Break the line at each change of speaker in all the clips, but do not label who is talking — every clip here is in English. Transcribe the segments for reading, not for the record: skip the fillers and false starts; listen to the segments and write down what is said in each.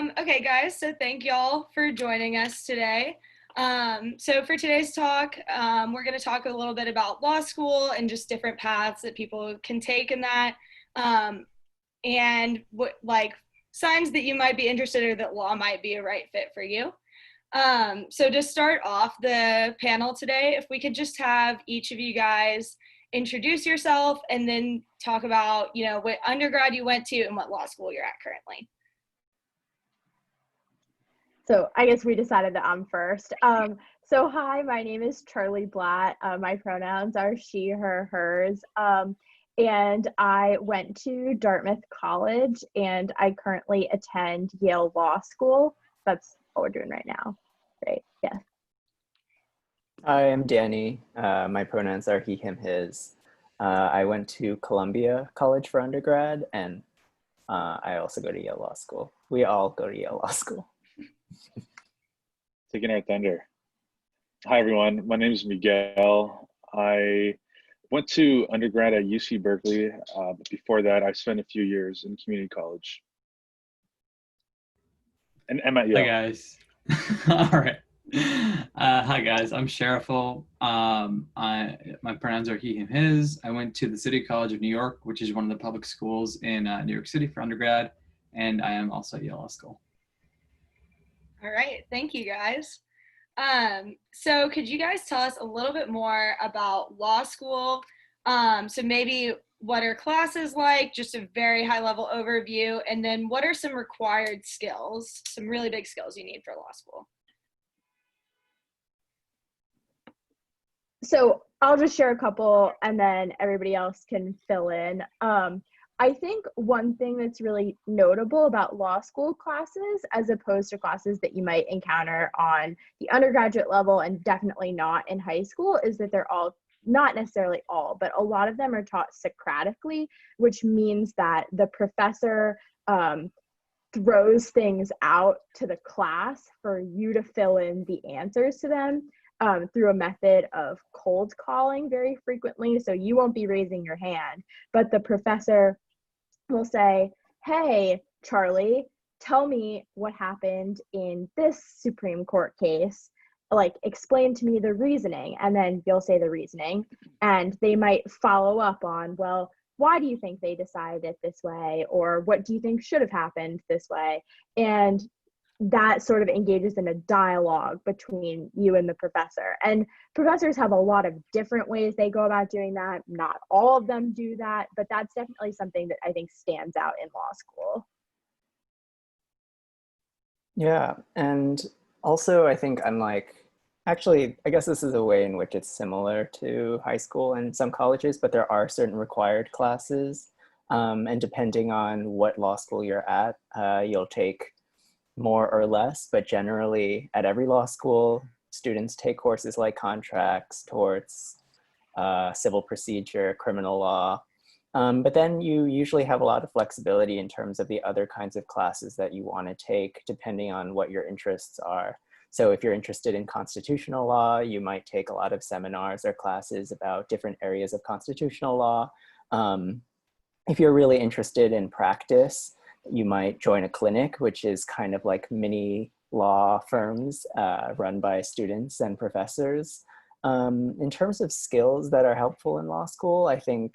Okay, guys, so thank y'all for joining us today. So for today's talk, we're going to talk a little bit about law school and just different paths that people can take in that, and what like signs that you might be interested or that law might be a right fit for you. So to start off the panel today, if we could just have each of you guys introduce yourself and then talk about, what undergrad you went to and what law school you're at currently.
So I guess we decided that I'm first. So hi, my name is Charlie Blatt. My pronouns are she, her, hers. And I went to Dartmouth College and I currently attend Yale Law School. That's what we're doing right now. Great, yeah.
Hi, I'm Danny. My pronouns are he, him, his. I went to Columbia College for undergrad, and I also go to Yale Law School. We all go to Yale Law School.
Taking our thunder. Hi, everyone. My name is Miguel. I went to undergrad at UC Berkeley, but before that, I spent a few years in community college. And I'm at Yale.
Hi, guys. All right. Hi, guys. I'm Shariful. My pronouns are he, him, his. I went to the City College of New York, which is one of the public schools in New York City for undergrad, and I am also at Yale Law School.
All right, thank you guys. So could you guys tell us a little bit more about law school? So maybe what are classes like, just a very high level overview, and then what are some required skills, some really big skills you need for law school?
So I'll just share a couple and then everybody else can fill in. I think one thing that's really notable about law school classes, as opposed to classes that you might encounter on the undergraduate level and definitely not in high school, is that they're all, not necessarily all, but a lot of them are taught Socratically, which means that the professor throws things out to the class for you to fill in the answers to them through a method of cold calling very frequently. So you won't be raising your hand, but the professor will say, hey, Charlie, tell me what happened in this Supreme Court case. Like, explain to me the reasoning. And then you'll say the reasoning. And they might follow up on, well, why do you think they decided it this way? Or what do you think should have happened this way? And that sort of engages in a dialogue between you and the professor. And professors have a lot of different ways they go about doing that. Not all of them do that, but that's definitely something that I think stands out in law school.
Yeah, and also I think actually, I guess this is a way in which it's similar to high school and some colleges, but there are certain required classes. And depending on what law school you're at, you'll take more or less, but generally at every law school, students take courses like contracts, torts, civil procedure, criminal law. But then you usually have a lot of flexibility in terms of the other kinds of classes that you want to take, depending on what your interests are. So if you're interested in constitutional law, you might take a lot of seminars or classes about different areas of constitutional law. If you're really interested in practice, you might join a clinic, which is kind of like mini law firms run by students and professors. In terms of skills that are helpful in law school, I think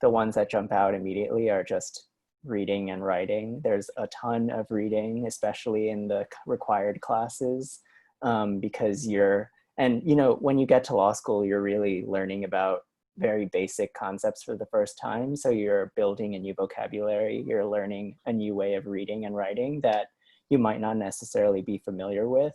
the ones that jump out immediately are just reading and writing. There's a ton of reading, especially in the required classes, because when you get to law school, you're really learning about very basic concepts for the first time. So you're building a new vocabulary, you're learning a new way of reading and writing that you might not necessarily be familiar with.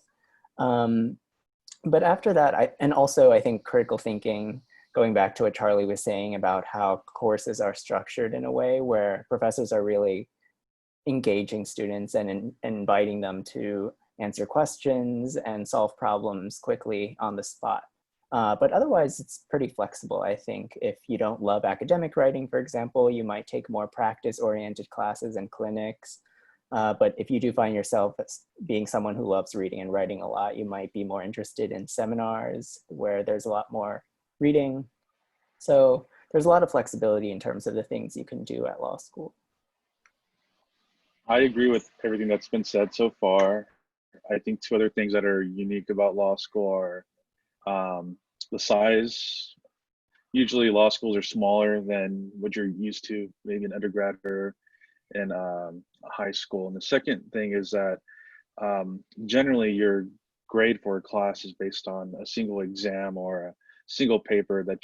But after that, I think critical thinking, going back to what Charlie was saying about how courses are structured in a way where professors are really engaging students and inviting them to answer questions and solve problems quickly on the spot. But otherwise, it's pretty flexible, I think. If you don't love academic writing, for example, you might take more practice-oriented classes and clinics. But if you do find yourself as being someone who loves reading and writing a lot, you might be more interested in seminars where there's a lot more reading. So there's a lot of flexibility in terms of the things you can do at law school.
I agree with everything that's been said so far. I think two other things that are unique about law school are the size. Usually law schools are smaller than what you're used to, maybe in undergrad or in high school. And the second thing is that generally your grade for a class is based on a single exam or a single paper that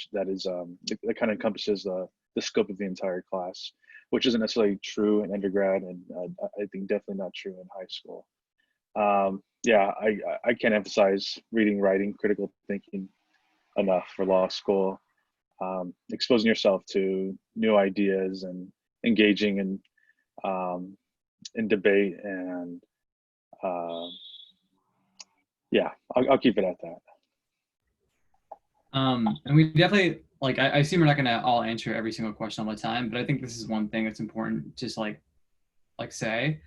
kind of encompasses the scope of the entire class, which isn't necessarily true in undergrad, and I think definitely not true in high school. Yeah, I can't emphasize reading, writing, critical thinking enough for law school. Exposing yourself to new ideas and engaging in debate, and yeah, I'll keep it at that.
And we definitely, like, I assume we're not gonna all answer every single question all the time, but I think this is one thing that's important to just like say.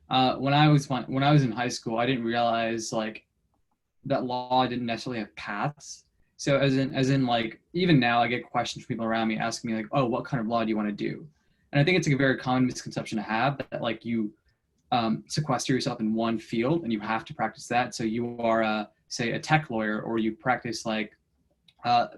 When I was in high school, I didn't realize like that law didn't necessarily have paths. So as in like even now I get questions from people around me asking me like, oh, what kind of law do you want to do? And I think it's like a very common misconception to have that like you sequester yourself in one field and you have to practice that. So you are say a tech lawyer, or you practice like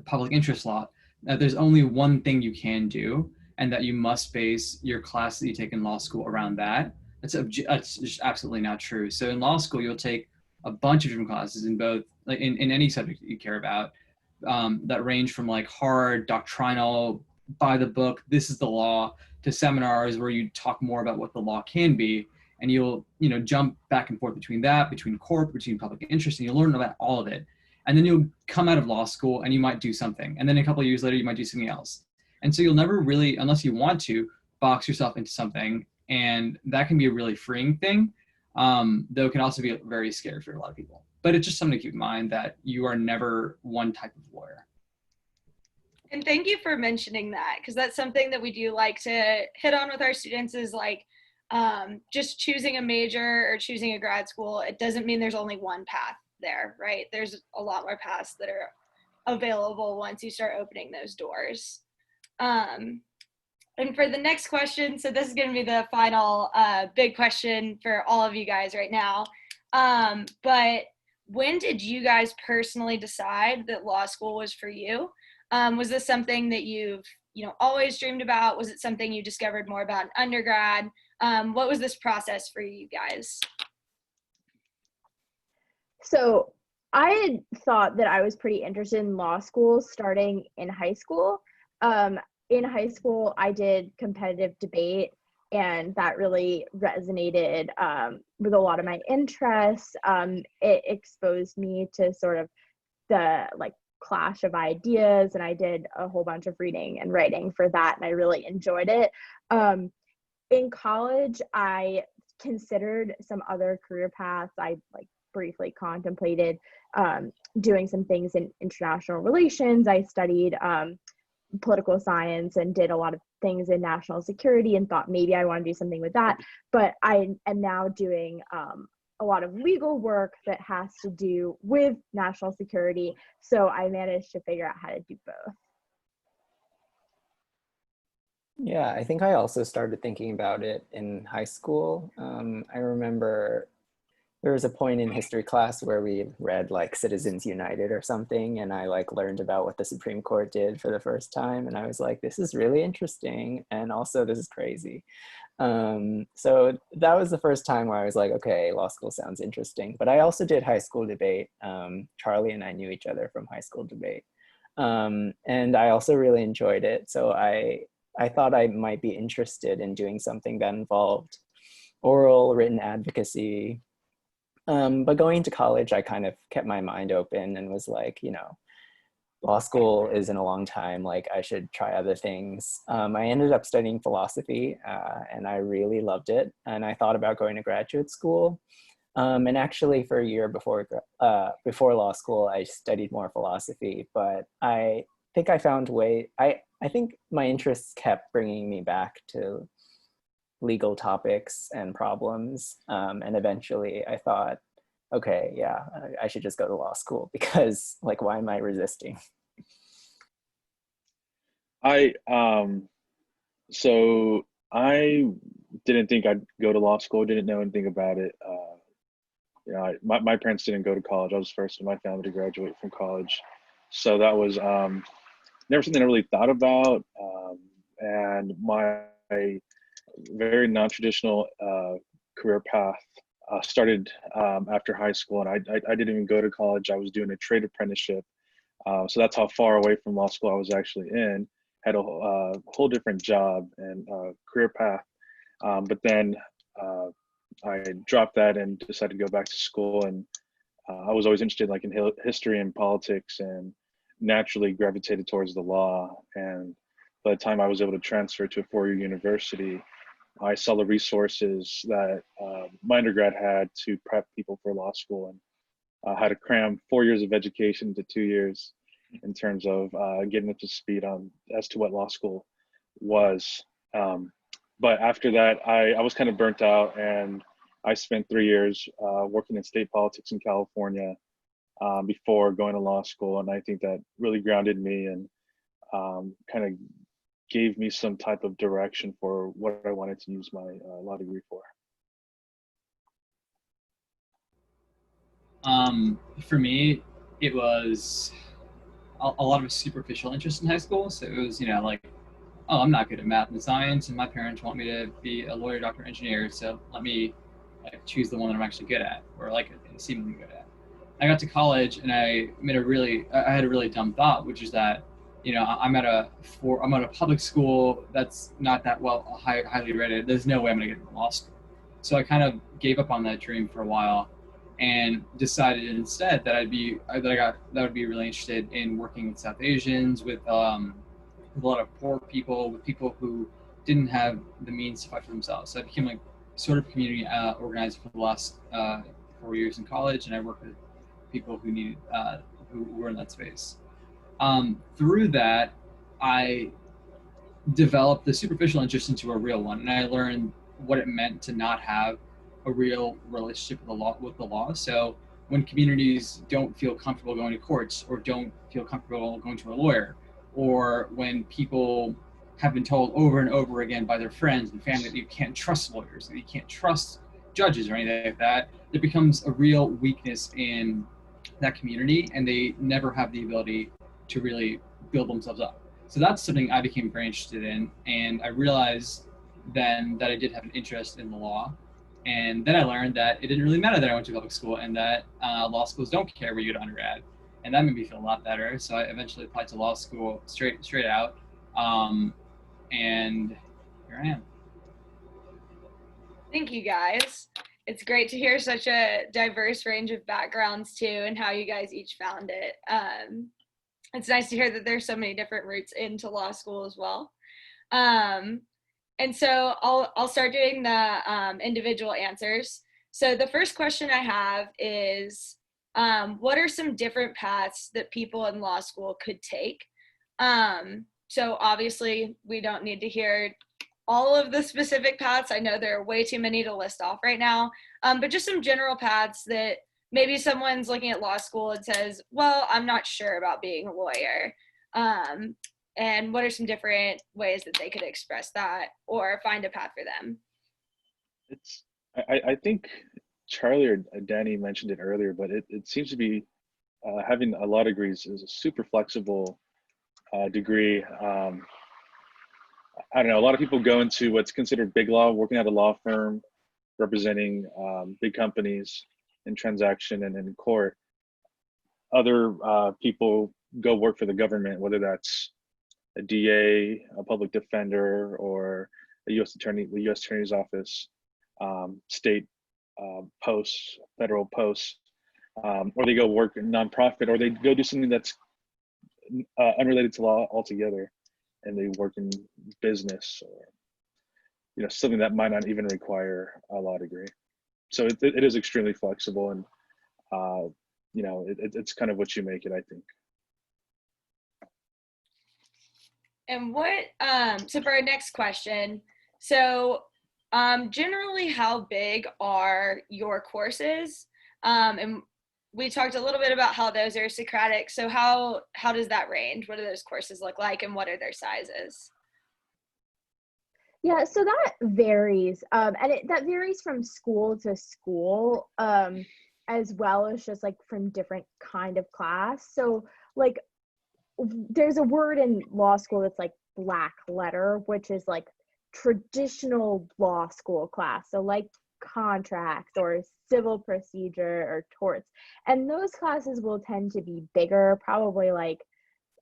public interest law. That there's only one thing you can do, and that you must base your class that you take in law school around that. That's just absolutely not true. So in law school, you'll take a bunch of different classes in both, like in any subject that you care about, that range from like hard doctrinal, by the book, this is the law, to seminars where you talk more about what the law can be, and you'll jump back and forth between that, between corp, between public interest, and you'll learn about all of it. And then you'll come out of law school and you might do something, and then a couple of years later you might do something else. And so you'll never really, unless you want to, box yourself into something, and that can be a really freeing thing, though it can also be very scary for a lot of people. But it's just something to keep in mind, that you are never one type of lawyer.
And thank you for mentioning that, because that's something that we do like to hit on with our students is like just choosing a major or choosing a grad school. It doesn't mean there's only one path there, right? There's a lot more paths that are available once you start opening those doors. And for the next question, so this is going to be the final big question for all of you guys right now. But when did you guys personally decide that law school was for you? Was this something that you've always dreamed about? Was it something you discovered more about in undergrad? What was this process for you guys?
So I had thought that I was pretty interested in law school starting in high school. In high school, I did competitive debate, and that really resonated with a lot of my interests. It exposed me to sort of the like clash of ideas, and I did a whole bunch of reading and writing for that, and I really enjoyed it. In college, I considered some other career paths. I like briefly contemplated doing some things in international relations. I studied political science and did a lot of things in national security, and thought maybe I want to do something with that. But I am now doing a lot of legal work that has to do with national security. So I managed to figure out how to do both.
Yeah, I think I also started thinking about it in high school. I remember there was a point in history class where we read like Citizens United or something, and I like learned about what the Supreme Court did for the first time, and I was like, this is really interesting, and also this is crazy. So that was the first time where I was like, okay, law school sounds interesting. But I also did high school debate. Charlie and I knew each other from high school debate, and I also really enjoyed it. So I thought I might be interested in doing something that involved oral written advocacy. But going to college, I kind of kept my mind open and was like, law school isn't a long time, like I should try other things. I ended up studying philosophy, and I really loved it. And I thought about going to graduate school. And actually for a year before law school, I studied more philosophy, but I think I found I think my interests kept bringing me back to legal topics and problems. And eventually I thought, okay, yeah, I should just go to law school, because like, why am I resisting?
So I didn't think I'd go to law school, didn't know anything about it. My parents didn't go to college. I was first in my family to graduate from college. So that was never something I really thought about. And my very non-traditional career path started after high school, and I didn't even go to college. I was doing a trade apprenticeship, so that's how far away from law school I was actually in. Had a whole different job and career path, but then I dropped that and decided to go back to school. And I was always interested, like, in history and politics, and naturally gravitated towards the law. And by the time I was able to transfer to a four-year university, I saw the resources that my undergrad had to prep people for law school, and how to cram 4 years of education into 2 years in terms of getting up to speed on as to what law school was. But after that, I was kind of burnt out, and I spent 3 years working in state politics in California before going to law school. And I think that really grounded me and kind of gave me some type of direction for what I wanted to use my law degree for.
For me, it was a lot of superficial interest in high school. So it was, like, oh, I'm not good at math and science, and my parents want me to be a lawyer, doctor, engineer. So let me choose the one that I'm actually good at, or like seemingly good at. I got to college and I had a really dumb thought, which is that, I'm at a public school that's not that highly rated. There's no way I'm going to get into law school. So I kind of gave up on that dream for a while, and decided instead that that would be really interested in working with South Asians, with a lot of poor people, with people who didn't have the means to fight for themselves. So I became like sort of community organizer for the last 4 years in college, and I worked with people who needed who were in that space. Through that, I developed the superficial interest into a real one, and I learned what it meant to not have a real relationship with the law. So when communities don't feel comfortable going to courts, or don't feel comfortable going to a lawyer, or when people have been told over and over again by their friends and family that you can't trust lawyers, that you can't trust judges or anything like that, there becomes a real weakness in that community, and they never have the ability to really build themselves up. So that's something I became very interested in, and I realized then that I did have an interest in the law. And then I learned that it didn't really matter that I went to public school, and that law schools don't care where you go to undergrad, and that made me feel a lot better. So I eventually applied to law school straight out, and here I am.
Thank you guys. It's great to hear such a diverse range of backgrounds too, and how you guys each found it. It's nice to hear that there's so many different routes into law school as well. And so I'll start doing the individual answers. So the first question I have is, what are some different paths that people in law school could take? So obviously we don't need to hear all of the specific paths. I know there are way too many to list off right now, but just some general paths that maybe someone's looking at law school and says, well, I'm not sure about being a lawyer. And what are some different ways that they could express that or find a path for them?
I think Charlie or Danny mentioned it earlier, but it seems to be having a law degree is a super flexible degree. I don't know, a lot of people go into what's considered big law, working at a law firm, representing big companies in transaction and in court. Other people go work for the government, whether that's a DA, a public defender, or a U.S. attorney, the U.S. Attorney's Office, state posts, federal posts, or they go work in nonprofit, or they go do something that's unrelated to law altogether, and they work in business, or something that might not even require a law degree. So it is extremely flexible, and it's kind of what you make it, I think.
And so for our next question, so generally how big are your courses? And we talked a little bit about how those are Socratic. So how does that range? What do those courses look like, and what are their sizes?
Yeah, so that varies, and that varies from school to school, as well as just like from different kind of class. So like there's a word in law school that's like black letter, which is like traditional law school class. So like contracts or civil procedure or torts. And those classes will tend to be bigger, probably like,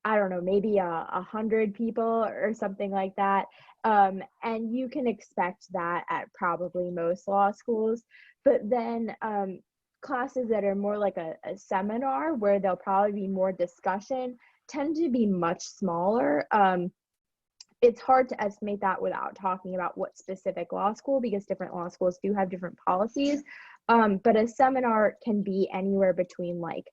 I don't know, maybe 100 people or something like that. And you can expect that at probably most law schools. But then classes that are more like a seminar where there'll probably be more discussion tend to be much smaller. It's hard to estimate that without talking about what specific law school, because different law schools do have different policies. But a seminar can be anywhere between like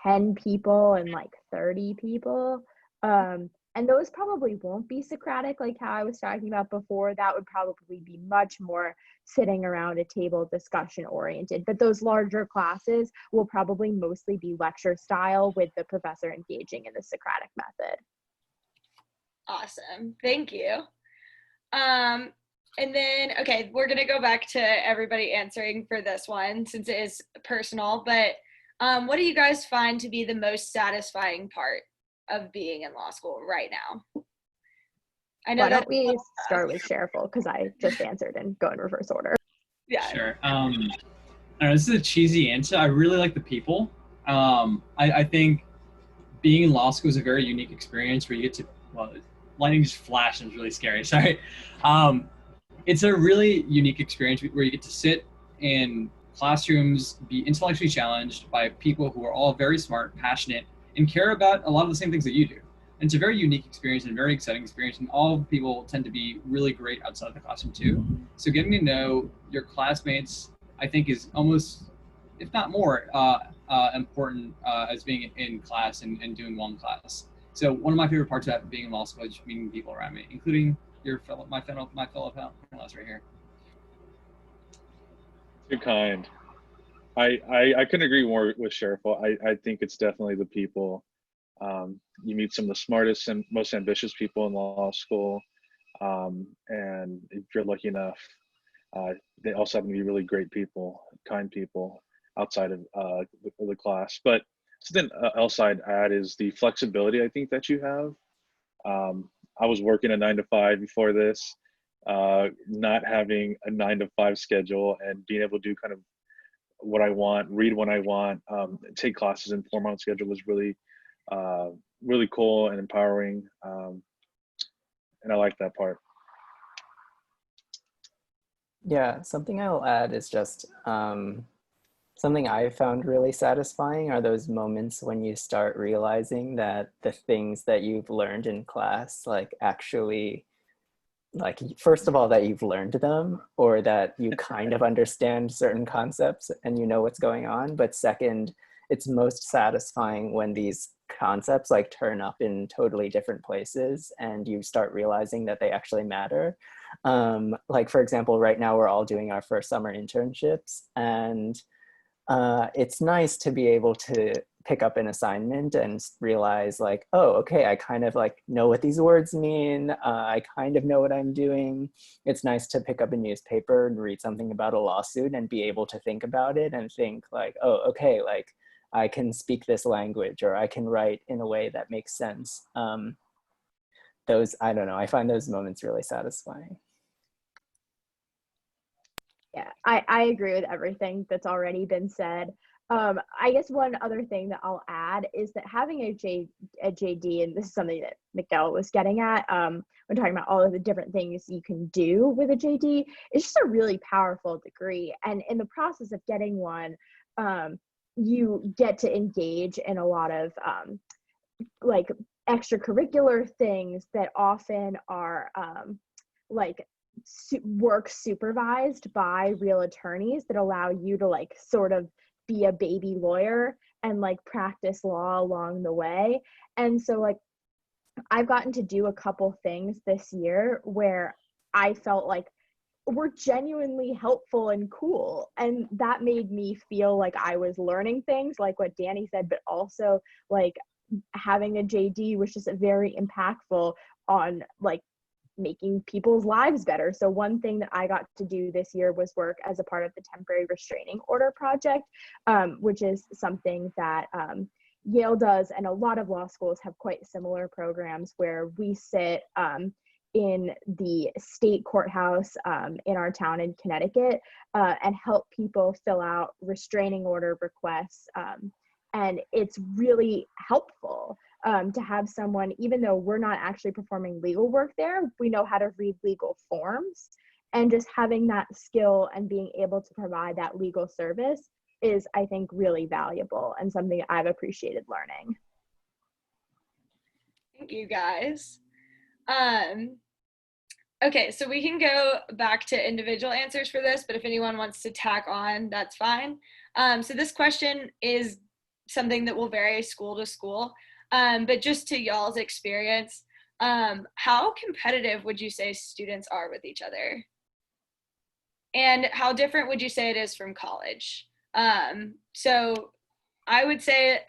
10 people and like 30 people. And those probably won't be Socratic, like how I was talking about before. That would probably be much more sitting around a table discussion oriented. But those larger classes will probably mostly be lecture style with the professor engaging in the Socratic method.
Awesome. Thank you. And then, okay, we're going to go back to everybody answering for this one since it is personal, but what do you guys find to be the most satisfying part of being in law school right now? I know
Why
that
don't we start with Shareful, because I just answered and go in reverse order.
yeah.
Sure. I don't know, this is a cheesy answer. I really like the people. I think being in law school is a very unique experience where you get to, well, lightning just flashed and it was really scary. Sorry. It's a really unique experience where you get to sit in classrooms, be intellectually challenged by people who are all very smart, passionate, and care about a lot of the same things that you do. And it's a very unique experience and a very exciting experience, and all people tend to be really great outside of the classroom too. So getting to know your classmates, I think, is almost, if not more, important as being in class and doing well in class. So one of my favorite parts about being in law school is just meeting people around me, including my fellow fellows right here.
Too kind. I couldn't agree more with Sheriff. I think it's definitely the people. You meet some of the smartest and most ambitious people in law school, and if you're lucky enough, they also happen to be really great people, kind people outside of the class. But something else I'd add is the flexibility I think that you have. I was working a 9 to 5 before this, not having a 9 to 5 schedule and being able to do kind of what I want, read when I want, take classes and form my own schedule was really, really cool and empowering. And I like that part.
Yeah, something I'll add is just something I found really satisfying are those moments when you start realizing that the things that you've learned in class, like actually, like first of all, that you've learned them, or that you kind of understand certain concepts and you know what's going on. But second, it's most satisfying when these concepts like turn up in totally different places and you start realizing that they actually matter. Like for example, right now we're all doing our first summer internships, and it's nice to be able to pick up an assignment and realize like, oh, okay, I kind of like know what these words mean. I kind of know what I'm doing. It's nice to pick up a newspaper and read something about a lawsuit and be able to think about it and think like, oh, okay, like I can speak this language, or I can write in a way that makes sense. Those, I don't know, I find those moments really satisfying.
Yeah, I agree with everything that's already been said. I guess one other thing that I'll add is that having a JD, and this is something that Miguel was getting at, when talking about all of the different things you can do with a JD, it's just a really powerful degree. And in the process of getting one, you get to engage in a lot of like extracurricular things that often are like work supervised by real attorneys that allow you to like sort of be a baby lawyer and like practice law along the way. And so like I've gotten to do a couple things this year where I felt like were genuinely helpful and cool, and that made me feel like I was learning things, like what Danny said, but also like having a JD was just very impactful on like making people's lives better. So one thing that I got to do this year was work as a part of the temporary restraining order project, which is something that Yale does, and a lot of law schools have quite similar programs where we sit in the state courthouse in our town in Connecticut and help people fill out restraining order requests. And it's really helpful to have someone, even though we're not actually performing legal work there, we know how to read legal forms, and just having that skill and being able to provide that legal service is, I think, really valuable and something I've appreciated learning.
Thank you, guys. Okay, so we can go back to individual answers for this, but if anyone wants to tack on, that's fine. So this question is something that will vary school to school, but just to y'all's experience, how competitive would you say students are with each other? And how different would you say it is from college? So I would say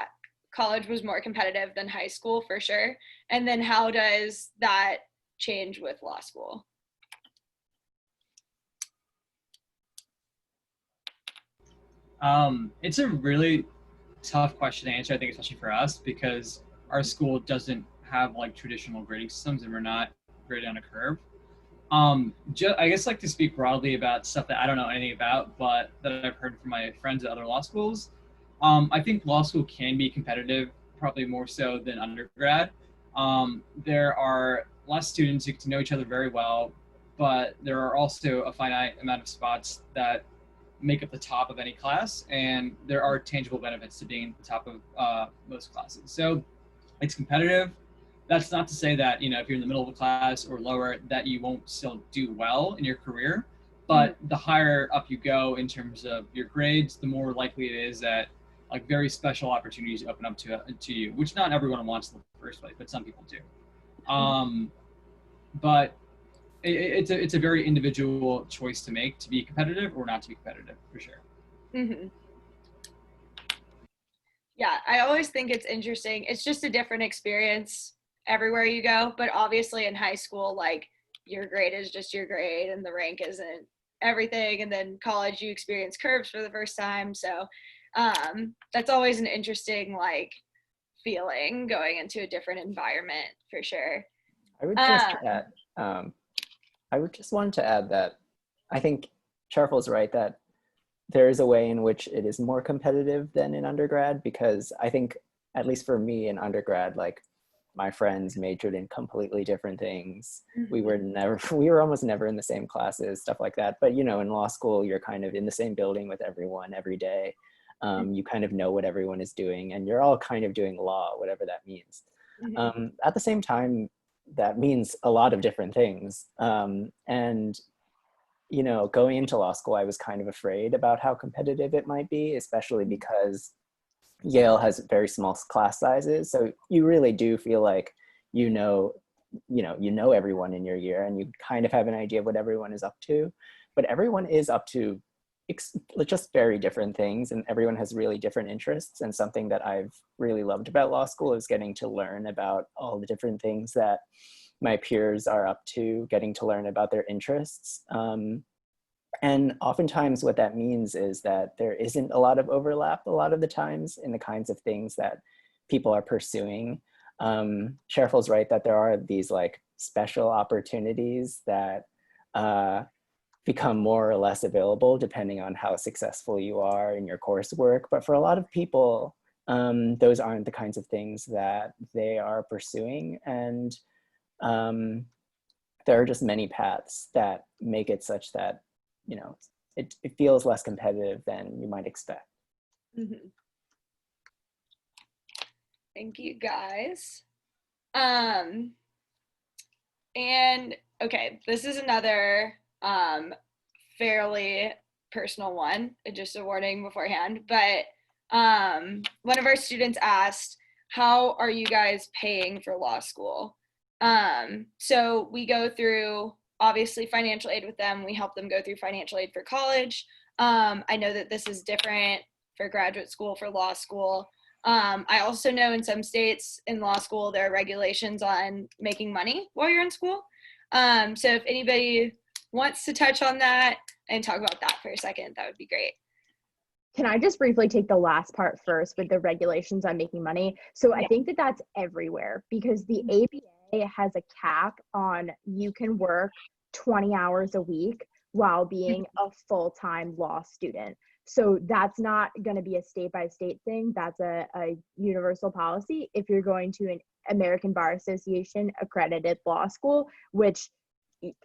college was more competitive than high school for sure. And then how does that change with law school?
It's a really tough question to answer, I think, especially for us, because our school doesn't have like traditional grading systems and we're not graded on a curve. I guess like to speak broadly about stuff that I don't know anything about, but that I've heard from my friends at other law schools. I think law school can be competitive, probably more so than undergrad. There are less students who get to know each other very well, but there are also a finite amount of spots that make up the top of any class, and there are tangible benefits to being the top of most classes. So it's competitive. That's not to say that, if you're in the middle of a class or lower, that you won't still do well in your career. But the higher up you go in terms of your grades, the more likely it is that like very special opportunities open up to you, which not everyone wants in the first place, but some people do. But it's a very individual choice to make, to be competitive or not to be competitive, for sure.
Mm-hmm. Yeah, I always think it's interesting. It's just a different experience everywhere you go, but obviously in high school, like your grade is just your grade and the rank isn't everything. And then college, you experience curves for the first time. So that's always an interesting like feeling going into a different environment for sure.
I would just add, I would just want to add that I think Sharful's right that there is a way in which it is more competitive than in undergrad, because I think, at least for me in undergrad, like my friends majored in completely different things.
Mm-hmm.
We were almost never in the same classes, stuff like that. But, in law school, you're kind of in the same building with everyone every day. You kind of know what everyone is doing, and you're all kind of doing law, whatever that means.
Mm-hmm.
At the same time, that means a lot of different things. And going into law school, I was kind of afraid about how competitive it might be, especially because Yale has very small class sizes. So you really do feel like, you know everyone in your year, and you kind of have an idea of what everyone is up to, but everyone is up to just very different things, and everyone has really different interests. And something that I've really loved about law school is getting to learn about all the different things that my peers are up to, getting to learn about their interests. And oftentimes what that means is that there isn't a lot of overlap a lot of the times in the kinds of things that people are pursuing. Sharful's right that there are these like special opportunities that become more or less available depending on how successful you are in your coursework. But for a lot of people, those aren't the kinds of things that they are pursuing. And there are just many paths that make it such that, it feels less competitive than you might expect.
Mm-hmm. Thank you, guys. And okay, this is another fairly personal one, just a warning beforehand, but one of our students asked, how are you guys paying for law school? So we go through obviously financial aid with them. We help them go through financial aid for college. I know that this is different for graduate school, for law school. I also know in some states in law school, there are regulations on making money while you're in school. So if anybody wants to touch on that and talk about that for a second, that would be great.
Can I just briefly take the last part first with the regulations on making money? So I think that that's everywhere because the ABA has a cap on you can work 20 hours a week while being a full-time law student. So that's not going to be a state-by-state thing. That's a universal policy. If you're going to an American Bar Association accredited law school, which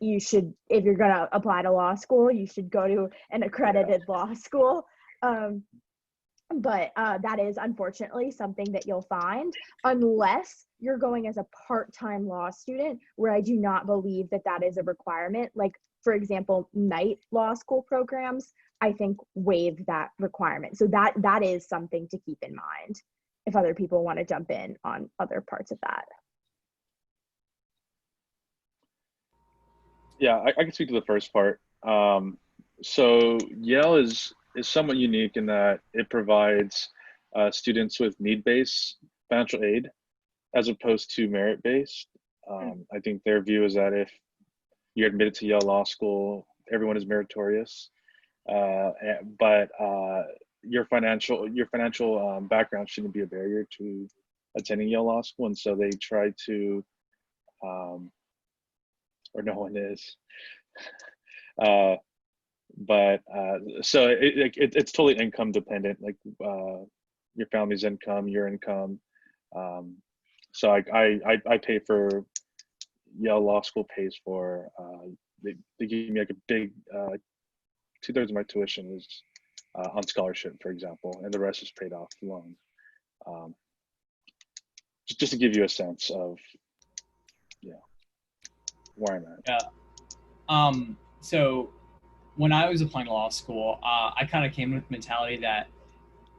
you should, if you're going to apply to law school, you should go to an accredited law school. But that is unfortunately something that you'll find unless you're going as a part-time law student, where I do not believe that that is a requirement. Like, for example, night law school programs, I think waive that requirement. So that is something to keep in mind if other people want to jump in on other parts of that.
Yeah, I can speak to the first part. So Yale is somewhat unique in that it provides students with need-based financial aid as opposed to merit-based. I think their view is that if you're admitted to Yale Law School, everyone is meritorious, but your financial background shouldn't be a barrier to attending Yale Law School, and so they try to, or no one is. So it's totally income dependent, like your family's income, your income. So I pay for, Yale Law School pays for, they give me like a big, 2/3 of my tuition is on scholarship, for example, and the rest is paid off loan. Just to give you a sense of, where I'm at.
Yeah. So when I was applying to law school, I kind of came with the mentality that,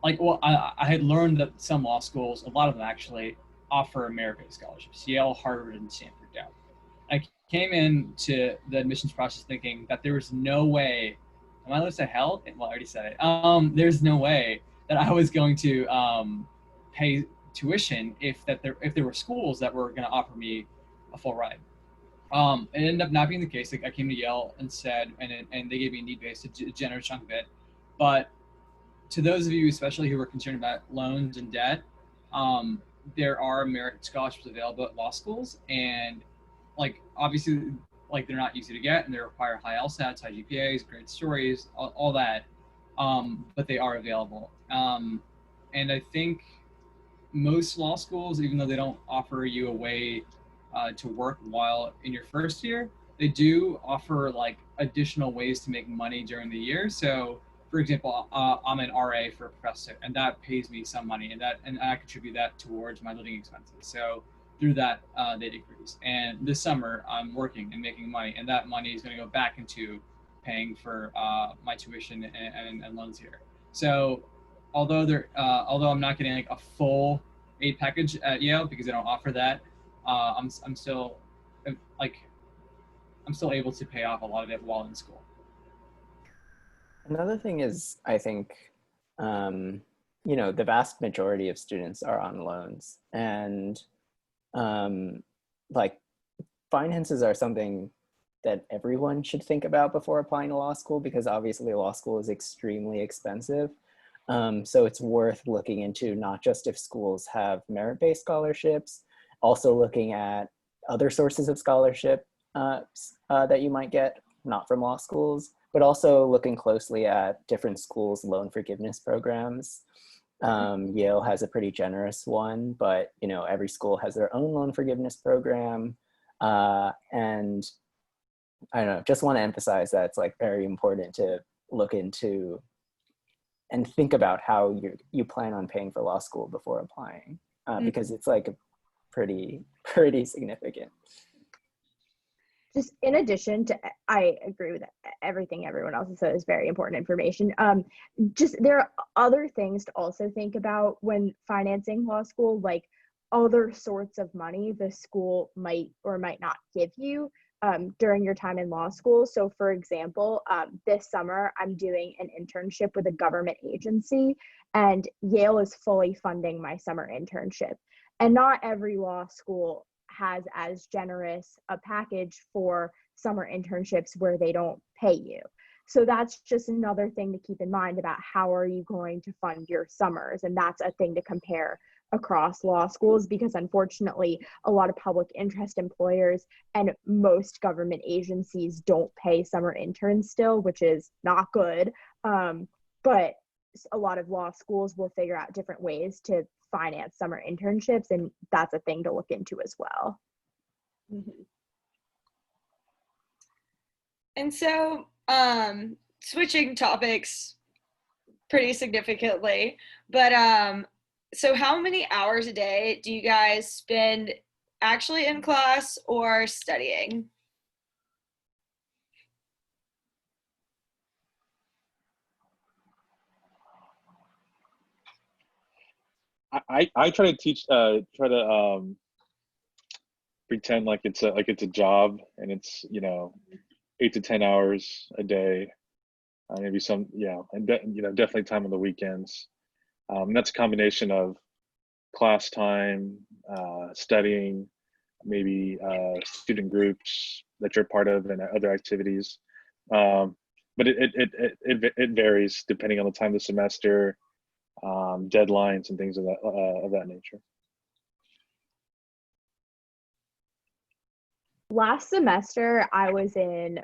like, well, I had learned that some law schools, a lot of them actually, offer merit-based scholarships. Yale, Harvard, and Stanford do. I came into the admissions process thinking that there was no way, am I allowed to say hell? Well, I already said it. There's no way that I was going to pay tuition if there were schools that were going to offer me a full ride. It ended up not being the case. Like, I came to Yale and said, and they gave me a need-based, a generous chunk of it. But to those of you, especially who are concerned about loans and debt, there are merit scholarships available at law schools, and like obviously, like, they're not easy to get, and they require high LSATs, high GPAs, great stories, all that. But they are available, and I think most law schools, even though they don't offer you a way to work while in your first year, they do offer like additional ways to make money during the year. So, for example, I'm an RA for a professor, and that pays me some money, and I contribute that towards my living expenses. So through that, they decrease. And this summer, I'm working and making money, and that money is going to go back into paying for my tuition and loans here. So although I'm not getting like a full aid package at Yale because they don't offer that, I'm still able to pay off a lot of it while in school.
Another thing is, I think, the vast majority of students are on loans, and like, finances are something that everyone should think about before applying to law school, because obviously law school is extremely expensive. So it's worth looking into, not just if schools have merit-based scholarships, also looking at other sources of scholarship that you might get, not from law schools, but also looking closely at different schools' loan forgiveness programs. Yale has a pretty generous one, but every school has their own loan forgiveness program. And I don't know, just want to emphasize that it's like very important to look into and think about how you plan on paying for law school before applying, because it's like pretty significant.
Just in addition to, I agree with everything everyone else has said is very important information. Just there are other things to also think about when financing law school, like other sorts of money the school might or might not give you during your time in law school. So for example, this summer I'm doing an internship with a government agency, and Yale is fully funding my summer internship. And not every law school has as generous a package for summer internships where they don't pay you. So that's just another thing to keep in mind about how are you going to fund your summers. And that's a thing to compare across law schools, because unfortunately a lot of public interest employers and most government agencies don't pay summer interns still, which is not good. But a lot of law schools will figure out different ways to finance summer internships, and that's a thing to look into as well.
Mm-hmm. And so, switching topics pretty significantly, but so how many hours a day do you guys spend actually in class or studying?
I try to teach, try to pretend like it's a job, and it's, you know, 8 to 10 hours a day, maybe some, yeah, and you know, definitely time on the weekends. That's a combination of class time, studying, maybe student groups that you're part of, and other activities. Um, but it varies depending on the time of the semester, deadlines, and things of that nature.
Last semester, I was in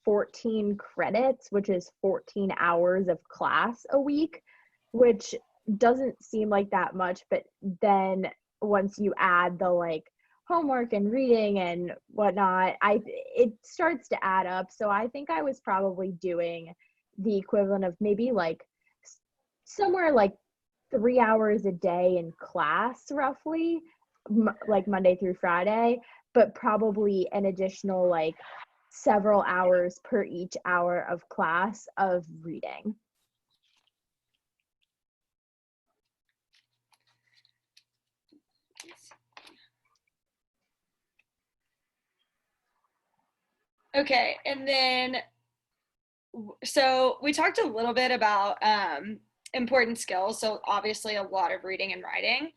14 credits, which is 14 hours of class a week, which doesn't seem like that much. But then once you add the like homework and reading and whatnot, it starts to add up. So I think I was probably doing the equivalent of maybe like somewhere like 3 hours a day in class, roughly, like Monday through Friday, but probably an additional like several hours per each hour of class of reading.
Okay, and then so we talked a little bit about important skills. So obviously a lot of reading and writing.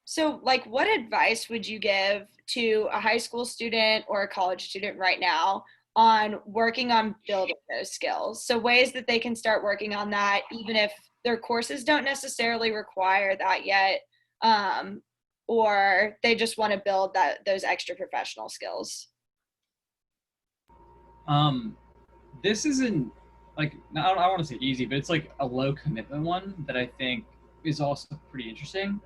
So like what advice would you give to a high school student or a college student right now on working on building those skills? So ways that they can start working on that, even if their courses don't necessarily require that yet, or they just want to build those extra professional skills.
This isn't like, I don't want to say easy, but it's like a low commitment one that I think is also pretty interesting.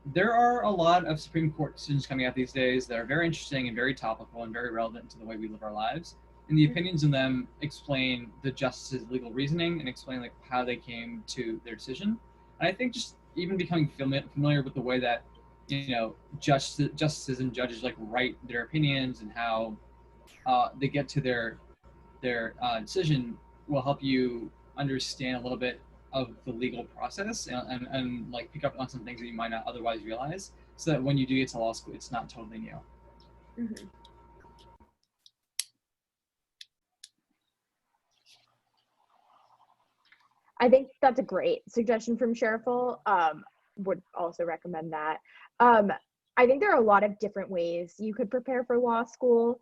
There are a lot of Supreme Court decisions coming out these days that are very interesting and very topical and very relevant to the way we live our lives. And the opinions in them explain the justices' legal reasoning and explain like how they came to their decision. And I think just even becoming familiar with the way that, you know, justices and judges like write their opinions and how they get to their decision will help you understand a little bit of the legal process, and like pick up on some things that you might not otherwise realize, so that when you do get to law school, it's not totally new.
Mm-hmm. I think that's a great suggestion from Sheriful. Would also recommend that. I think there are a lot of different ways you could prepare for law school.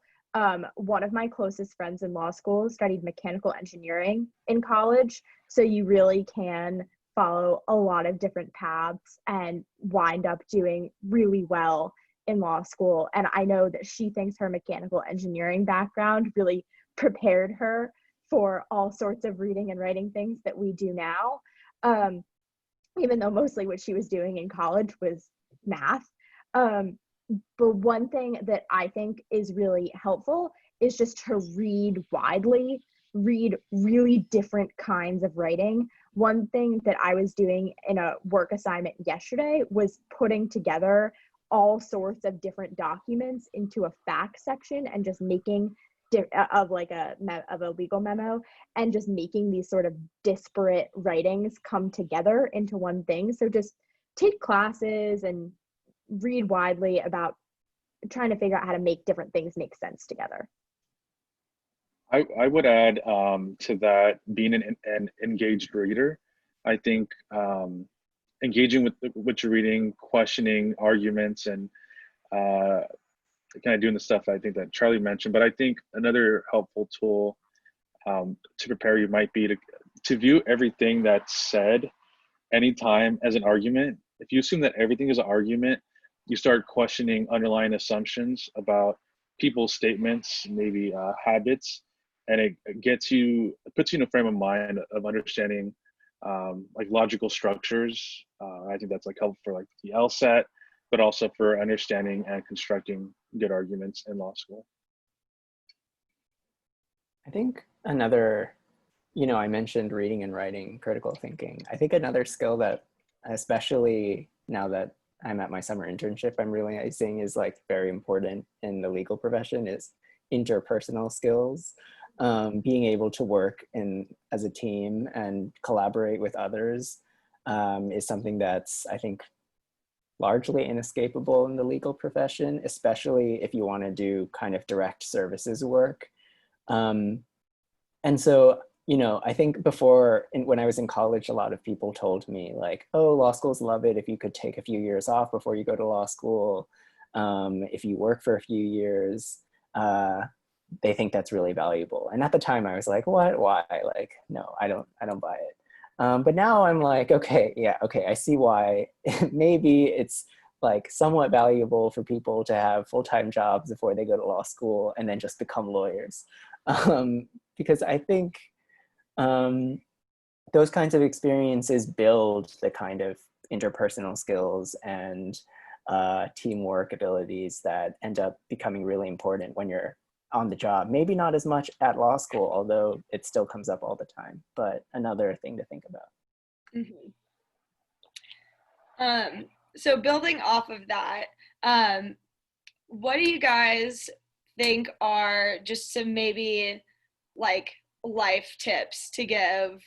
One of my closest friends in law school studied mechanical engineering in college, so you really can follow a lot of different paths and wind up doing really well in law school. And I know that she thinks her mechanical engineering background really prepared her for all sorts of reading and writing things that we do now, even though mostly what she was doing in college was math. But one thing that I think is really helpful is just to read widely, read really different kinds of writing. One thing that I was doing in a work assignment yesterday was putting together all sorts of different documents into a fact section and just making of like a legal memo, and just making these sort of disparate writings come together into one thing. So just take classes and read widely about trying to figure out how to make different things make sense together.
I would add to that, being an engaged reader. I think engaging with what you're reading, questioning arguments, and kind of doing the stuff I think that Charlie mentioned. But I think another helpful tool to prepare you might be to view everything that's said anytime as an argument. If you assume that everything is an argument, you start questioning underlying assumptions about people's statements, maybe habits, and it puts you in a frame of mind of understanding like logical structures. I think that's like helpful for like the LSAT, but also for understanding and constructing good arguments in law school.
I think another, I mentioned reading and writing, critical thinking. I think another skill that, especially now that I'm at my summer internship, I'm realizing is like very important in the legal profession is interpersonal skills. Being able to work as a team and collaborate with others is something that's, I think, largely inescapable in the legal profession, especially if you want to do kind of direct services work. And so, I think when I was in college, a lot of people told me like, oh, law schools love it if you could take a few years off before you go to law school. If you work for a few years, they think that's really valuable. And at the time I was like, what, why? Like, no, I don't buy it. But now I'm like, okay, I see why. Maybe it's like somewhat valuable for people to have full-time jobs before they go to law school and then just become lawyers. Because I think those kinds of experiences build the kind of interpersonal skills and teamwork abilities that end up becoming really important when you're on the job. Maybe not as much at law school, although it still comes up all the time, but another thing to think about.
Mm-hmm. So building off of that, what do you guys think are just some maybe like life tips to give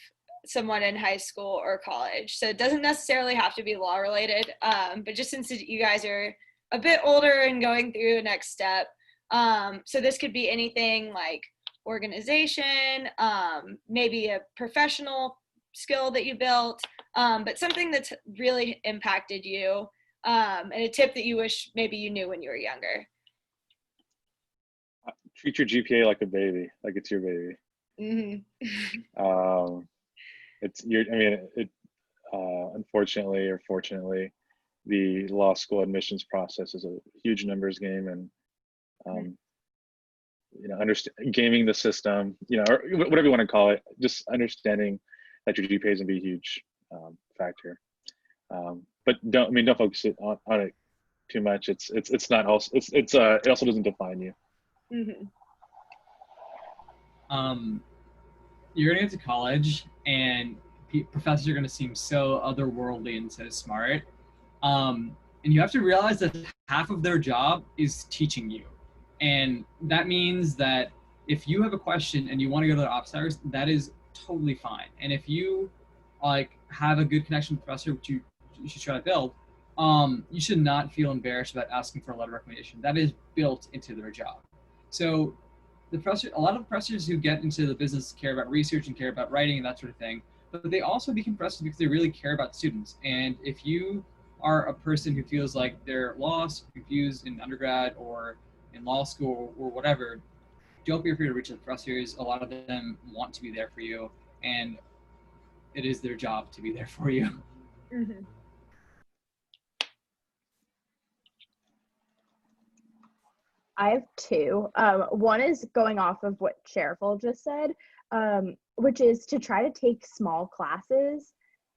someone in high school or college? So it doesn't necessarily have to be law related, but just since you guys are a bit older and going through the next step, so this could be anything like organization, maybe a professional skill that you built, but something that's really impacted you, and a tip that you wish maybe you knew when you were younger.
Treat your GPA like a baby, like it's your baby.
Mm-hmm.
Unfortunately or fortunately, the law school admissions process is a huge numbers game, and gaming the system, or whatever you want to call it. Just understanding that your GPA is gonna be a huge factor. But don't focus on it too much. It's not also it also doesn't define you.
Mm-hmm.
You're gonna get to college, and professors are gonna seem so otherworldly and so smart. And you have to realize that half of their job is teaching you, and that means that if you have a question and you want to go to the office hours, that is totally fine. And if you like have a good connection with the professor, which you should try to build, you should not feel embarrassed about asking for a letter of recommendation. That is built into their job. So a lot of professors who get into the business care about research and care about writing and that sort of thing, but they also become professors because they really care about students. And if you are a person who feels like they're lost, confused in undergrad or in law school or whatever, don't be afraid to reach out to professors. A lot of them want to be there for you, and it is their job to be there for you.
Mm-hmm. I have two. One is going off of what Sheriful just said, which is to try to take small classes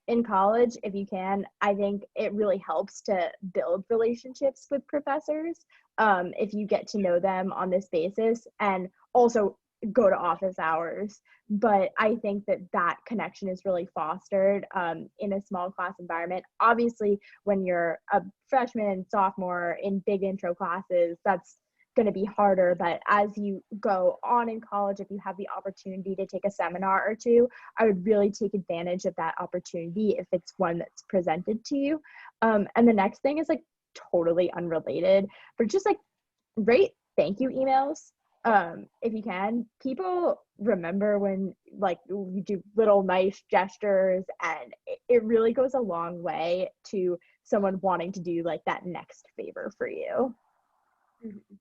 in college if you can. I think it really helps to build relationships with professors if you get to know them on this basis, and also go to office hours. But I think that connection is really fostered in a small class environment. Obviously, when you're a freshman, sophomore in big intro classes, that's going to be harder. But as you go on in college, if you have the opportunity to take a seminar or two, I would really take advantage of that opportunity if it's one that's presented to you. And the next thing is like totally unrelated, but just like write thank you emails. If you can. People remember when like you do little nice gestures, and it really goes a long way to someone wanting to do like that next favor for you. Mhm.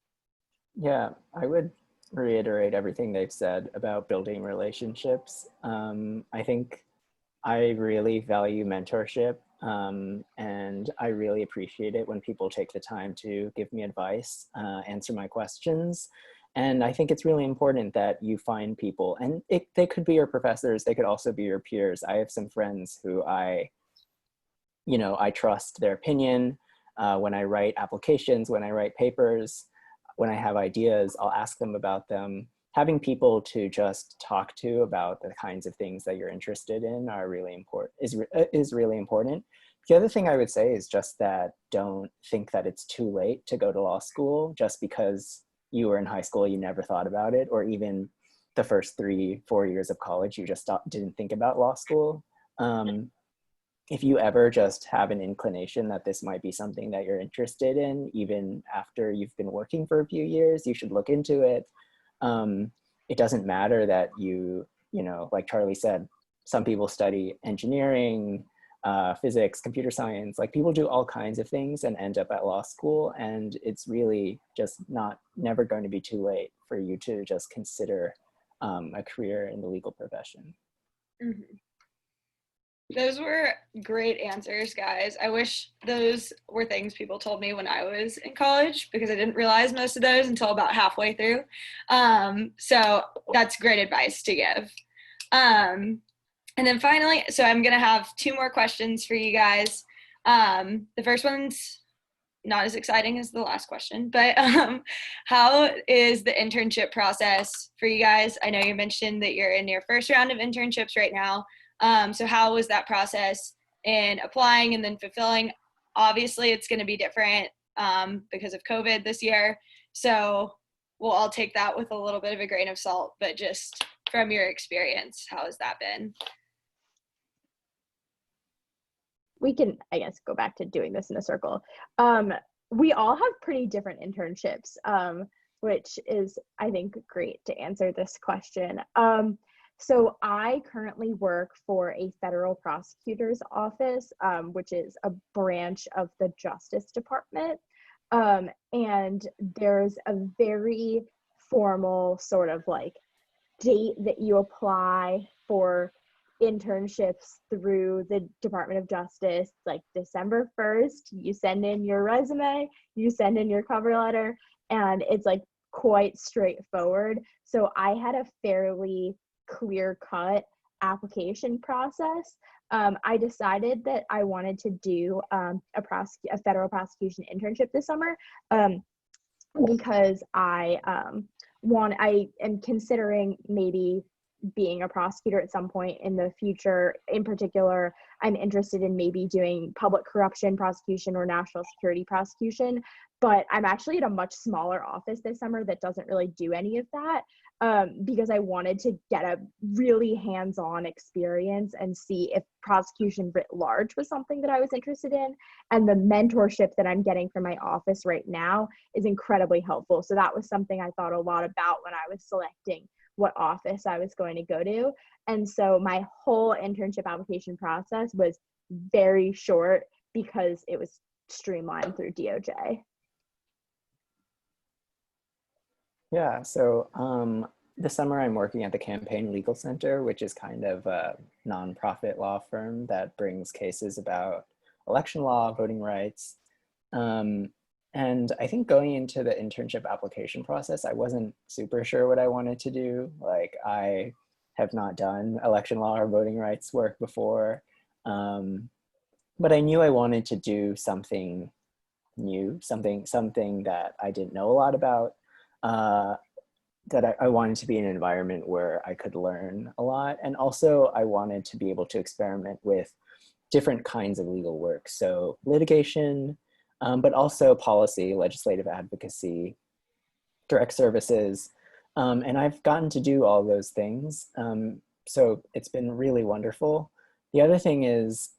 Yeah, I would reiterate everything they've said about building relationships. I think I really value mentorship, and I really appreciate it when people take the time to give me advice, answer my questions. And I think it's really important that you find people, and they could be your professors, they could also be your peers. I have some friends who I trust their opinion. When I write applications, when I write papers, when I have ideas, I'll ask them about them. Having people to just talk to about the kinds of things that you're interested in are really important, is really important. The other thing I would say is just that don't think that it's too late to go to law school just because you were in high school, you never thought about it, or even the first 3-4 years of college, you just didn't think about law school. Um, if you ever just have an inclination that this might be something that you're interested in, even after you've been working for a few years, you should look into it. Um, it doesn't matter that like Charlie said, some people study engineering, physics, computer science, like people do all kinds of things and end up at law school. And it's really just never going to be too late for you to just consider a career in the legal profession.
Mhm.
Those were great answers, guys. I wish those were things people told me when I was in college because I didn't realize most of those until about halfway through. So that's great advice to give. And then finally, so I'm going to have two more questions for you guys. The first one's not as exciting as the last question, but how is the internship process for you guys? I know you mentioned that you're in your first round of internships right now. So how was that process in applying and then fulfilling? Obviously, it's going to be different because of COVID this year. So we'll all take that with a little bit of a grain of salt, but just from your experience, how has that been?
We can, I guess, go back to doing this in a circle. We all have pretty different internships, which is, I think, great to answer this question. So I currently work for a federal prosecutor's office, which is a branch of the Justice Department. And there's a very formal sort of like date that you apply for internships through the Department of Justice, like December 1st. You send in your resume, you send in your cover letter, and it's like quite straightforward. So I had a fairly clear cut application process. I decided that I wanted to do a federal prosecution internship this summer because I am considering maybe being a prosecutor at some point in the future. In particular, I'm interested in maybe doing public corruption prosecution or national security prosecution, but I'm actually at a much smaller office this summer that doesn't really do any of that, because I wanted to get a really hands-on experience and see if prosecution writ large was something that I was interested in. And the mentorship that I'm getting from my office right now is incredibly helpful. So that was something I thought a lot about when I was selecting what office I was going to go to. And so my whole internship application process was very short because it was streamlined through DOJ.
Yeah, so this summer I'm working at the Campaign Legal Center, which is kind of a nonprofit law firm that brings cases about election law, voting rights. And I think going into the internship application process, I wasn't super sure what I wanted to do. Like, I have not done election law or voting rights work before, but I knew I wanted to do something new, something that I didn't know a lot about. That I wanted to be in an environment where I could learn a lot. And also I wanted to be able to experiment with different kinds of legal work. So litigation, but also policy, legislative advocacy, direct services. And I've gotten to do all those things. So it's been really wonderful. The other thing is,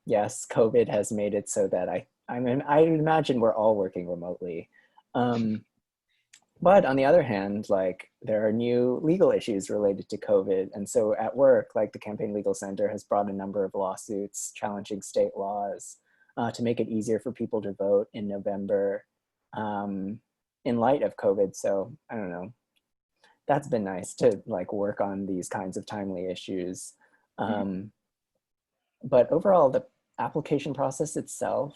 yes, COVID has made it so that I imagine we're all working remotely. But on the other hand, like, there are new legal issues related to COVID. And so at work, like, the Campaign Legal Center has brought a number of lawsuits challenging state laws to make it easier for people to vote in November. in light of COVID. So I don't know, that's been nice to like work on these kinds of timely issues. But overall, the application process itself,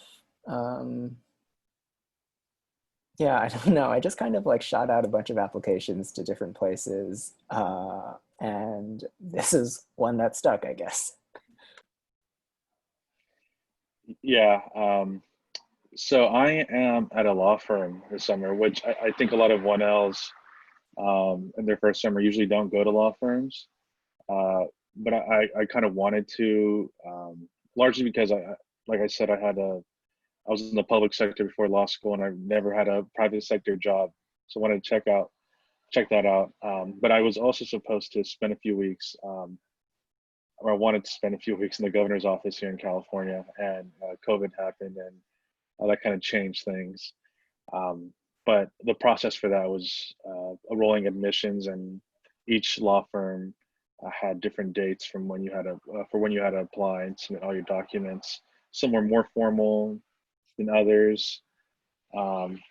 yeah, I don't know. I just kind of like shot out a bunch of applications to different places. And this is one that stuck, I guess.
Yeah. So I am at a law firm this summer, which I think a lot of 1Ls in their first summer usually don't go to law firms. But I kind of wanted to, largely because like I said, I was in the public sector before law school, and I've never had a private sector job, so I wanted to check that out. But I was also supposed to spend a few weeks, or I wanted to spend a few weeks in the governor's office here in California, and COVID happened, and that kind of changed things. But the process for that was a rolling admissions, and each law firm had different dates from when you had to for when you had to apply and submit all your documents. Some were more formal than others, um,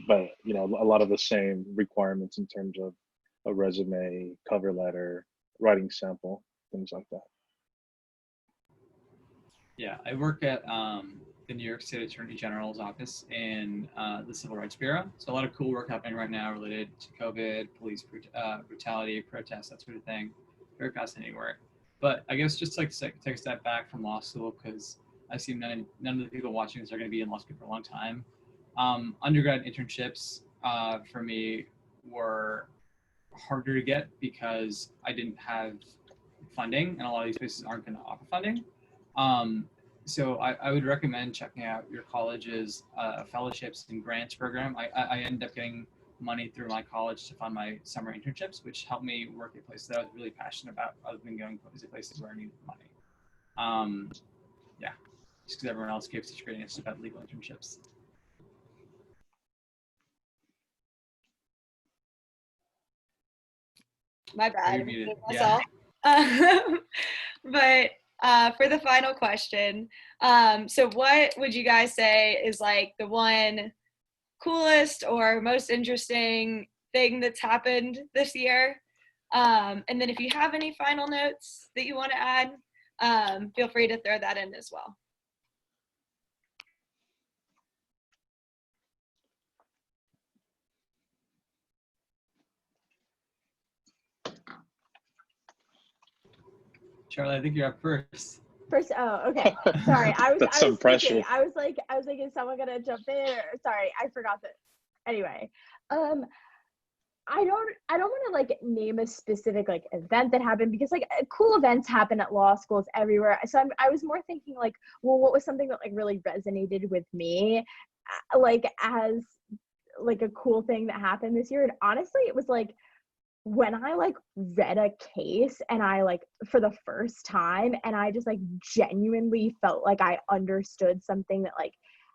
but you know, a lot of the same requirements in terms of a resume, cover letter, writing sample, things like that.
Yeah, I work at the New York State Attorney General's office in the Civil Rights Bureau. So a lot of cool work happening right now related to COVID, police brutality, protests, that sort of thing. Very fascinating work. But I guess just like to take a step back from law school, because I see none of the people watching this are going to be in law school for a long time. Undergrad internships for me were harder to get because I didn't have funding, and a lot of these places aren't going to offer funding. So I would recommend checking out your college's fellowships and grants program. I ended up getting money through my college to fund my summer internships, which helped me work at places that I was really passionate about, other than going to places where I needed money. Yeah, just because everyone else gave such great answers about legal internships.
My bad.
You're muted.
Myself. But for the final question, so what would you guys say is like the one coolest or most interesting thing that's happened this year? And then if you have any final notes that you want to add, feel free to throw that in as well.
Charlie, I think you're up first.
Oh, okay. Sorry, I was
some pressure.
thinking, I was like, is someone gonna jump in? Or sorry, I forgot that. Anyway, I don't want to like name a specific like event that happened, because like cool events happen at law schools everywhere. So I was more thinking like, well, what was something that like really resonated with me, like as like a cool thing that happened this year? And honestly, it was like when I like read a case and I like for the first time, and I just like genuinely felt like I understood something that like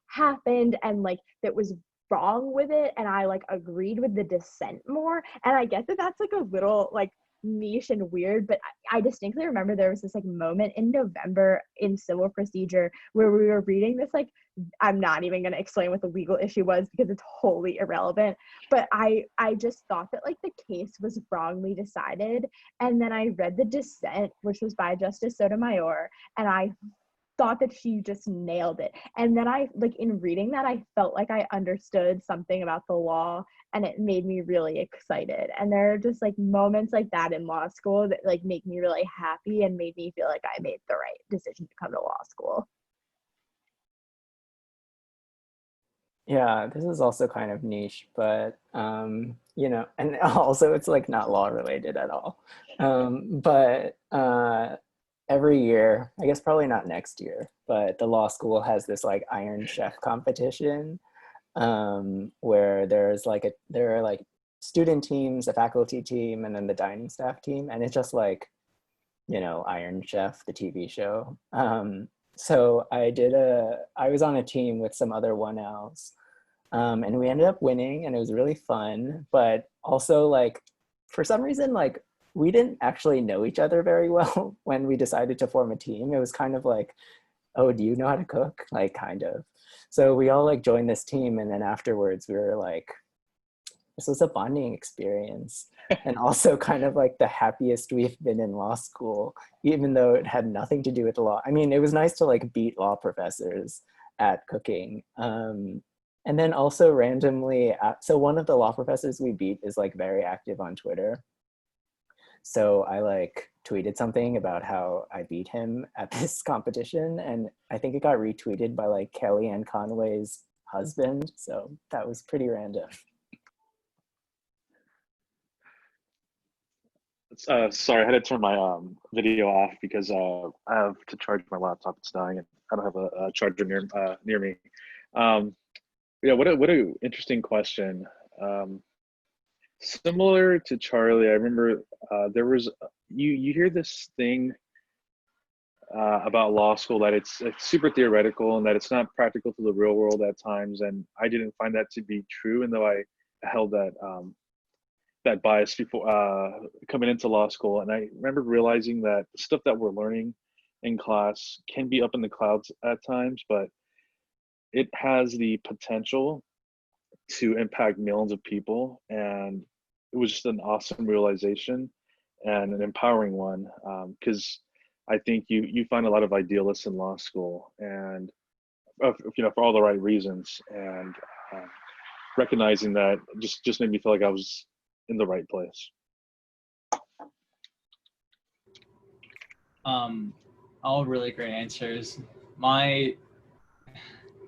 happened and like that was wrong with it, and I like agreed with the dissent more. And I get that that's like a little like niche and weird, but I distinctly remember there was this like moment in November in civil procedure where we were reading this like, I'm not even going to explain what the legal issue was because it's wholly irrelevant, but I just thought that like the case was wrongly decided. And then I read the dissent, which was by Justice Sotomayor, and I thought that she just nailed it. And then I like in reading that, I felt like I understood something about the law, and it made me really excited. And there are just like moments like that in law school that like make me really happy and made me feel like I made the right decision to come to law school.
Yeah, this is also kind of niche, but you know, and also it's like not law related at all. But every year, I guess probably not next year, but the law school has this like Iron Chef competition, where there are like student teams, a faculty team, and then the dining staff team, and it's just like, you know, Iron Chef, the TV show. So I was on a team with some other 1Ls, and we ended up winning, and it was really fun. But also like, for some reason, like we didn't actually know each other very well when we decided to form a team. It was kind of like oh, do you know how to cook? Like, kind of. So we all like joined this team, and then afterwards we were like, this was a bonding experience, and also kind of like the happiest we've been in law school, even though it had nothing to do with law. I mean, it was nice to like beat law professors at cooking. And then also randomly, so one of the law professors we beat is like very active on Twitter. So I like tweeted something about how I beat him at this competition, and I think it got retweeted by like Kellyanne Conway's husband. So that was pretty random.
Sorry, I had to turn my video off because I have to charge my laptop. It's dying, and I don't have a charger near me. Um, yeah, what a interesting question. Um, Similar to Charlie, I remember there was you hear this thing about law school that it's super theoretical and that it's not practical to the real world at times, and I didn't find that to be true, and though I held that bias before coming into law school. And I remember realizing that the stuff that we're learning in class can be up in the clouds at times, but it has the potential to impact millions of people. And it was just an awesome realization and an empowering one, because I think you find a lot of idealists in law school, and for all the right reasons. And uh, recognizing that just made me feel like I was in the right place.
All really great answers. My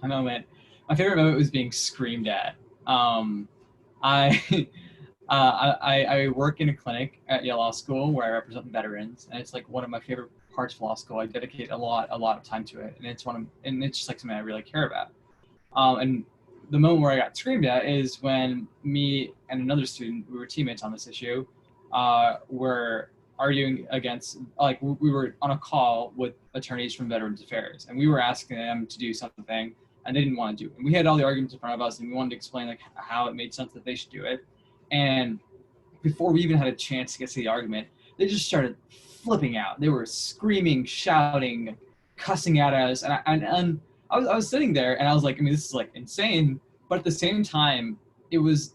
my favorite moment was being screamed at. I, I work in a clinic at Yale Law School where I represent veterans, and it's like one of my favorite parts of law school. I dedicate a lot of time to it, and it's just like something I really care about. And the moment where I got screamed at is when me and another student, we were teammates on this issue, were arguing against, like, we were on a call with attorneys from Veterans Affairs, and we were asking them to do something, and they didn't want to do it. And we had all the arguments in front of us, and we wanted to explain like how it made sense that they should do it. And before we even had a chance to get to the argument, they just started flipping out. They were screaming, shouting, cussing at us, and I was sitting there, and I was like, I mean, this is like insane. But at the same time, it was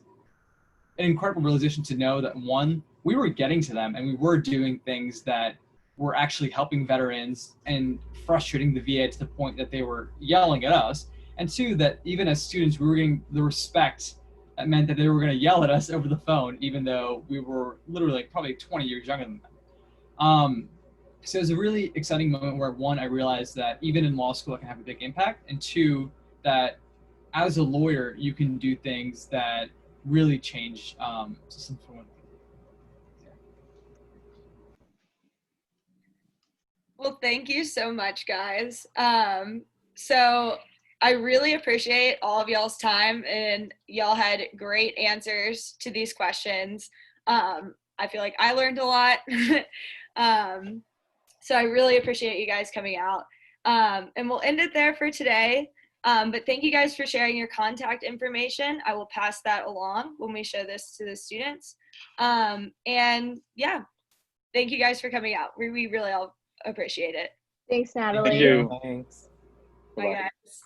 an incredible realization to know that, one, we were getting to them, and we were doing things that were actually helping veterans and frustrating the VA to the point that they were yelling at us. And two, that even as students, we were getting the respect that meant that they were going to yell at us over the phone, even though we were literally like probably 20 years younger than them. So it was a really exciting moment where, one, I realized that even in law school, I can have a big impact, and two, that as a lawyer, you can do things that really change systems for women.
Well, thank you so much, guys. So I really appreciate all of y'all's time, and y'all had great answers to these questions. I feel like I learned a lot. So I really appreciate you guys coming out. And we'll end it there for today. But thank you guys for sharing your contact information. I will pass that along when we show this to the students. And yeah, thank you guys for coming out. We really all appreciate it.
Thank
Thank
Natalie.
you.
Thanks.
Bye,
Bye-bye.
guys.